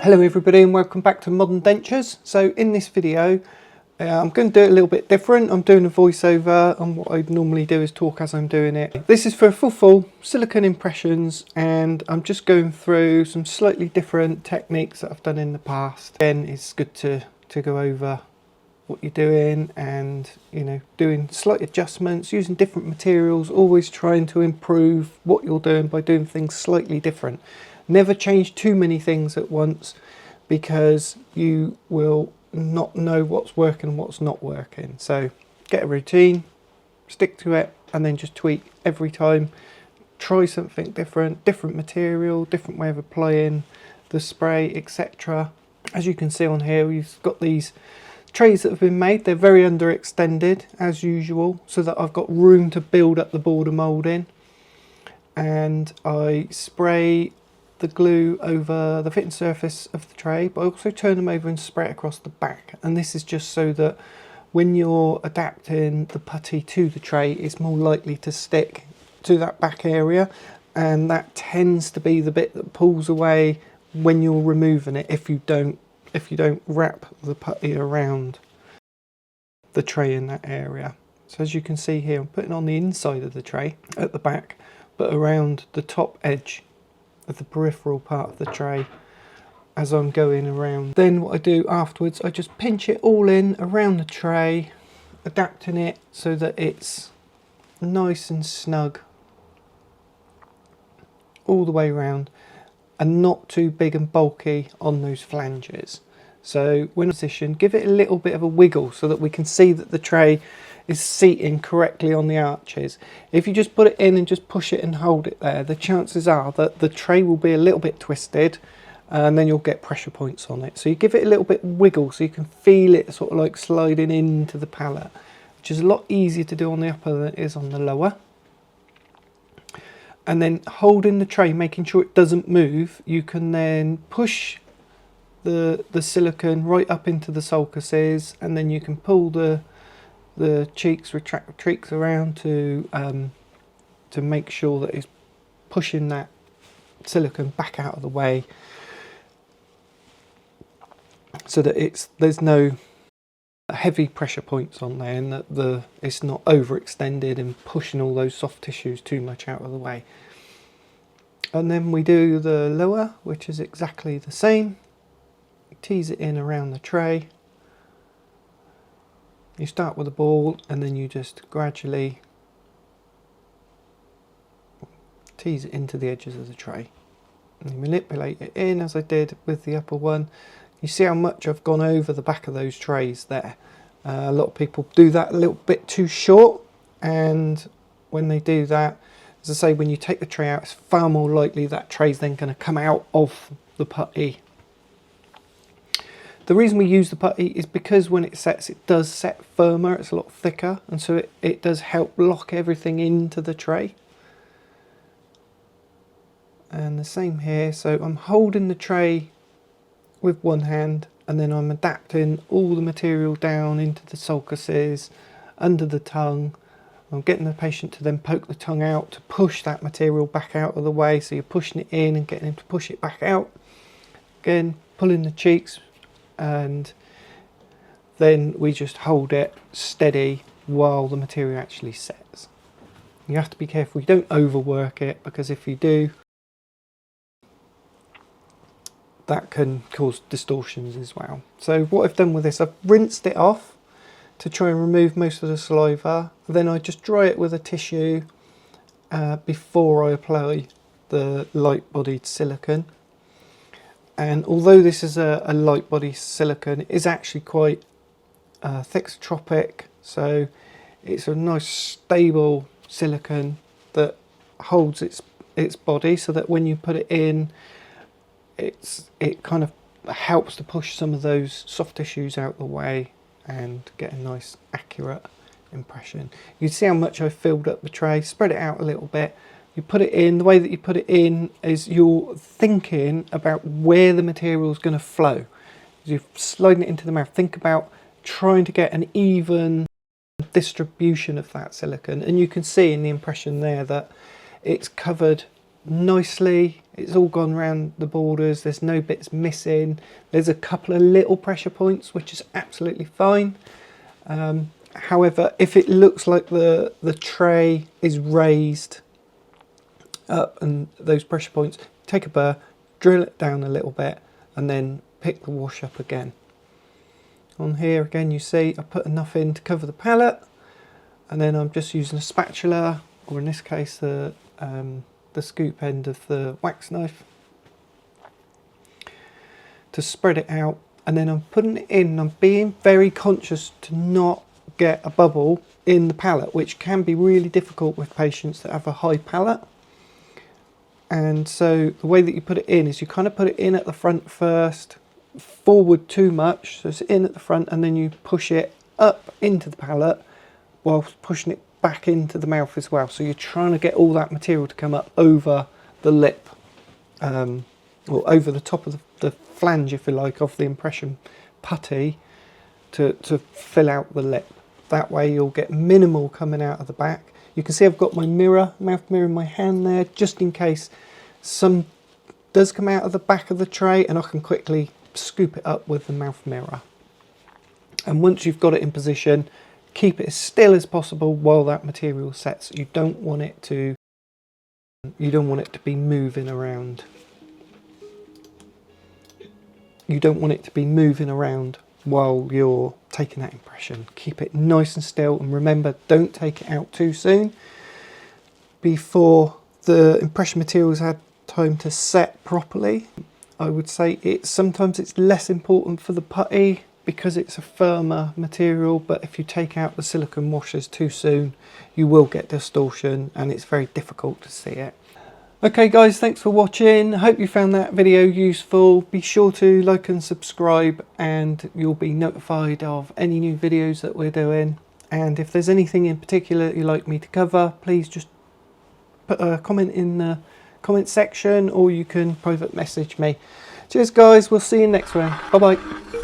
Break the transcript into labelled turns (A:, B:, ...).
A: Hello everybody and welcome back to Modern Dentures. So in this video I'm going to do it a little bit different. I'm doing a voiceover, and what I normally do is talk as I'm doing it. This is for full silicone impressions, and I'm just going through some slightly different techniques that I've done in the past. Again, it's good to go over what you're doing and, you know, doing slight adjustments, using different materials, always trying to improve what you're doing by doing things slightly different. Never change too many things at once, because you will not know what's working and what's not working. So get a routine, stick to it, and then just tweak every time. Try something different, different material, different way of applying the spray, etc. As you can see on here, we've got these trays that have been made. They're very underextended as usual, so that I've got room to build up the border moulding. And I spray the glue over the fitting surface of the tray, but I also turn them over and spray it across the back. And this is just so that when you're adapting the putty to the tray, it's more likely to stick to that back area, and that tends to be the bit that pulls away when you're removing it if you don't wrap the putty around the tray in that area. So as you can see here, I'm putting on the inside of the tray at the back, but around the top edge of the peripheral part of the tray as I'm going around. Then what I do afterwards, I just pinch it all in around the tray, adapting it so that it's nice and snug all the way around and not too big and bulky on those flanges. So when in position, give it a little bit of a wiggle so that we can see that the tray is seating correctly on the arches. If you just put it in and just push it and hold it there, the chances are that the tray will be a little bit twisted, and then you'll get pressure points on it. So you give it a little bit wiggle so you can feel it sort of like sliding into the palette, which is a lot easier to do on the upper than it is on the lower. And then holding the tray, making sure it doesn't move, you can then push the silicone right up into the sulcuses, and then you can pull the cheeks, retract the cheeks around to make sure that it's pushing that silicone back out of the way, so that there's no heavy pressure points on there, and that it's not overextended and pushing all those soft tissues too much out of the way. And then we do the lower, which is exactly the same. Tease it in around the tray. You start with a ball, and then you just gradually tease it into the edges of the tray. And you manipulate it in as I did with the upper one. You see how much I've gone over the back of those trays there. A lot of people do that a little bit too short, and when they do that, as I say, when you take the tray out, it's far more likely that tray's then going to come out of the putty. The reason we use the putty is because when it sets, it does set firmer, it's a lot thicker, and so it does help lock everything into the tray. And the same here, so I'm holding the tray with one hand, and then I'm adapting all the material down into the sulcuses, under the tongue. I'm getting the patient to then poke the tongue out to push that material back out of the way, so you're pushing it in and getting him to push it back out. Again, pulling the cheeks, and then we just hold it steady while the material actually sets. You have to be careful you don't overwork it, because if you do, that can cause distortions as well. So what I've done with this, I've rinsed it off to try and remove most of the saliva. Then I just dry it with a tissue before I apply the light bodied silicone. And although this is a light body silicone, it is actually quite thixotropic, so it's a nice stable silicone that holds its body, so that when you put it in, it kind of helps to push some of those soft tissues out the way and get a nice accurate impression. You can see how much I've filled up the tray, spread it out a little bit. You put it in, the way that you put it in is you're thinking about where the material is going to flow. As you're sliding it into the mouth, think about trying to get an even distribution of that silicone, and you can see in the impression there that it's covered nicely. it's all gone around the borders, there's no bits missing. There's a couple of little pressure points, which is absolutely fine. However, if it looks like the tray is raised up and those pressure points, take a burr, drill it down a little bit, and then pick the wash up again. On here again, you see I put enough in to cover the palette, and then I'm just using a spatula, or in this case the scoop end of the wax knife, to spread it out. And then I'm putting it in, I'm being very conscious to not get a bubble in the palette, which can be really difficult with patients that have a high palate. And so the way that you put it in is you kind of put it in at the front first, forward too much, so it's in at the front, and then you push it up into the palate whilst pushing it back into the mouth as well. So you're trying to get all that material to come up over the lip, or over the top of the flange, if you like, of the impression putty to fill out the lip. That way you'll get minimal coming out of the back. You can see I've got my mouth mirror in my hand there, just in case some does come out of the back of the tray, and I can quickly scoop it up with the mouth mirror. And once you've got it in position, keep it as still as possible while that material sets. You don't want it to be moving around. You don't want it to be moving around while you're taking that impression. Keep it nice and still, and remember, don't take it out too soon before the impression material has had time to set properly. I would say sometimes it's less important for the putty because it's a firmer material, but if you take out the silicone washers too soon, you will get distortion and it's very difficult to see it. Okay guys, thanks for watching. I hope you found that video useful. Be sure to like and subscribe, and you'll be notified of any new videos that we're doing. And if there's anything in particular that you'd like me to cover, please just put a comment in the comment section, or you can private message me. Cheers guys, we'll see you next one. Bye bye.